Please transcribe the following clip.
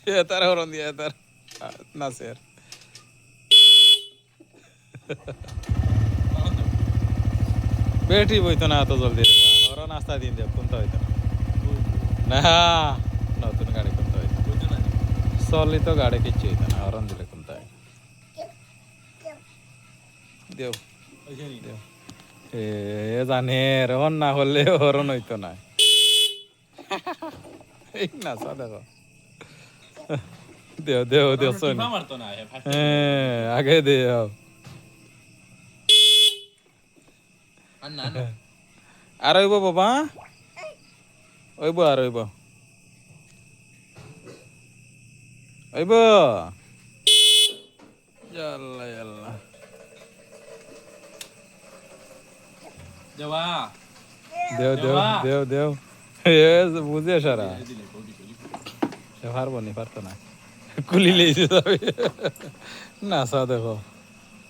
এতার হরণ দিয়ে এতার নাচের বেটি বইতো না এত জলদি রে বা হরণ আস্তা দিন দেব কোনটা হইতো না না নতুন গাড়ি কোনটা হইতো চলি তো গাড়ি কিচ্ছু হইতো না হরণ দিলে কোনটা দেও দেও এ জানে হরণ না হলে হরণ হইতো না এই নাচা দেখো দেও দেও দেও শোন হ্যাঁ আগে দেও আর হইব বাবা হইব আর হইব হইব ইয়াল্লা ইয়াল্লা দেওয়া দেও দেও দেও দেও এ বুঝে সারা সে পারবো নি পারতো না কুলি লেগে যাবে নাচা দেখো